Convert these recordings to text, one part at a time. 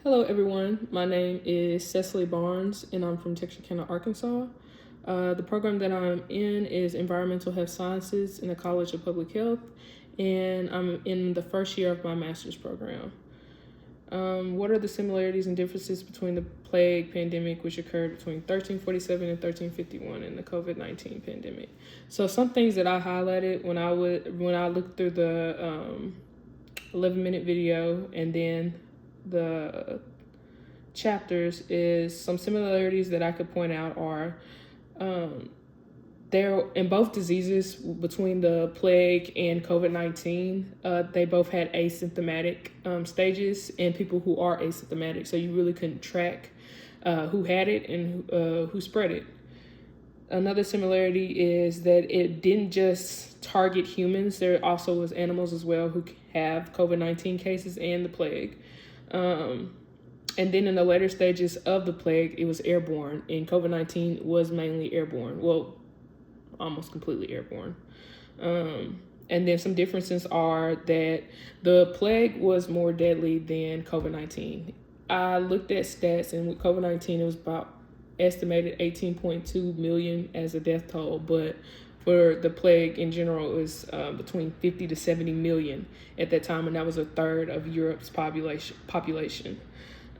Hello, everyone. My name is Cecily Barnes, and I'm from Texarkana, Arkansas. The program that I'm in is Environmental Health Sciences in the College of Public Health, and I'm in the first year of my master's program. What are the similarities and differences between the plague pandemic, which occurred between 1347 and 1351, and the COVID-19 pandemic? So, some things that I highlighted when I looked through the 11-minute video and then the chapters is some similarities that I could point out are there in both diseases between the plague and COVID-19, they both had asymptomatic stages and people who are asymptomatic. So you really couldn't track who had it and who spread it. Another similarity is that it didn't just target humans. There also was animals as well who have COVID-19 cases and the plague. And then in the later stages of the plague, it was airborne, and COVID-19 was mainly airborne. Well, almost completely airborne. And then some differences are that the plague was more deadly than COVID-19. I looked at stats, and with COVID-19, it was about estimated 18.2 million as a death toll, but for the plague in general, it was between 50 to 70 million at that time, and that was a third of Europe's population.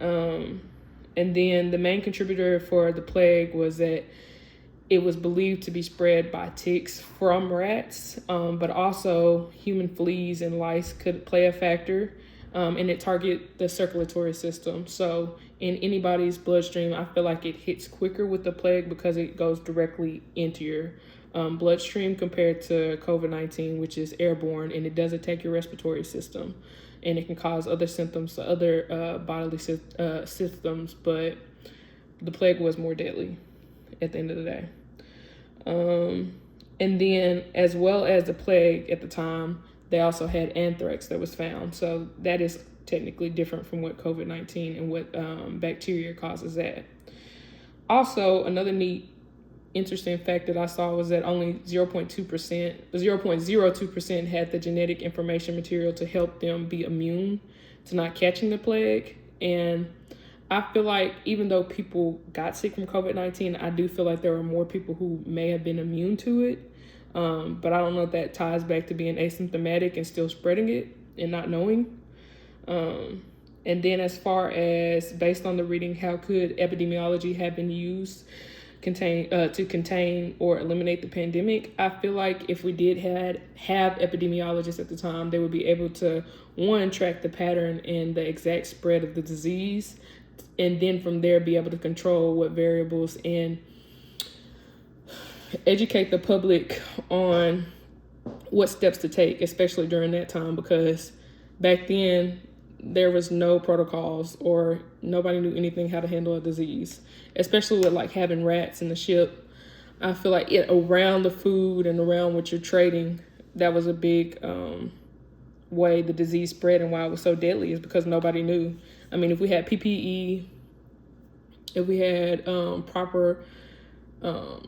And then the main contributor for the plague was that it was believed to be spread by ticks from rats, but also human fleas and lice could play a factor, and it targeted the circulatory system. So in anybody's bloodstream, I feel like it hits quicker with the plague because it goes directly into your bloodstream compared to COVID-19, which is airborne, and it does attack your respiratory system, and it can cause other symptoms, other bodily systems, but the plague was more deadly at the end of the day. And then, as well as the plague at the time, they also had anthrax that was found. So that is technically different from what COVID-19 and what bacteria causes that. Also, another neat, interesting fact that I saw was that only 0.02% had the genetic information material to help them be immune to not catching the plague. And I feel like even though people got sick from COVID-19, I do feel like there are more people who may have been immune to it. But I don't know if that ties back to being asymptomatic and still spreading it and not knowing. And then as far as based on the reading, how could epidemiology have been used to contain or eliminate the pandemic? I feel like if we did have epidemiologists at the time, they would be able to, one, track the pattern and the exact spread of the disease, and then from there be able to control what variables and educate the public on what steps to take, especially during that time, because back then there was no protocols or nobody knew anything how to handle a disease, especially with like having rats in the ship. I feel like around the food and around what you're trading, that was a big way the disease spread, and why it was so deadly is because nobody knew. I mean, if we had PPE, if we had proper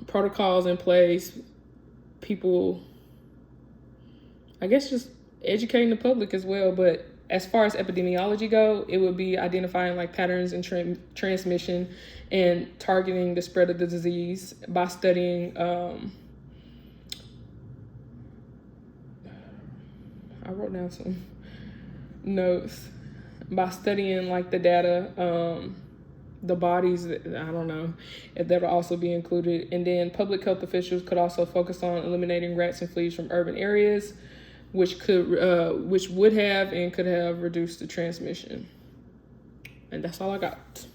protocols in place, people, I guess, just educating the public as well. But as far as epidemiology go, it would be identifying like patterns in transmission and targeting the spread of the disease by studying. I wrote down some notes. By studying like the data, the bodies, I don't know if that would also be included. And then public health officials could also focus on eliminating rats and fleas from urban areas, which would have and could have reduced the transmission. And that's all I got.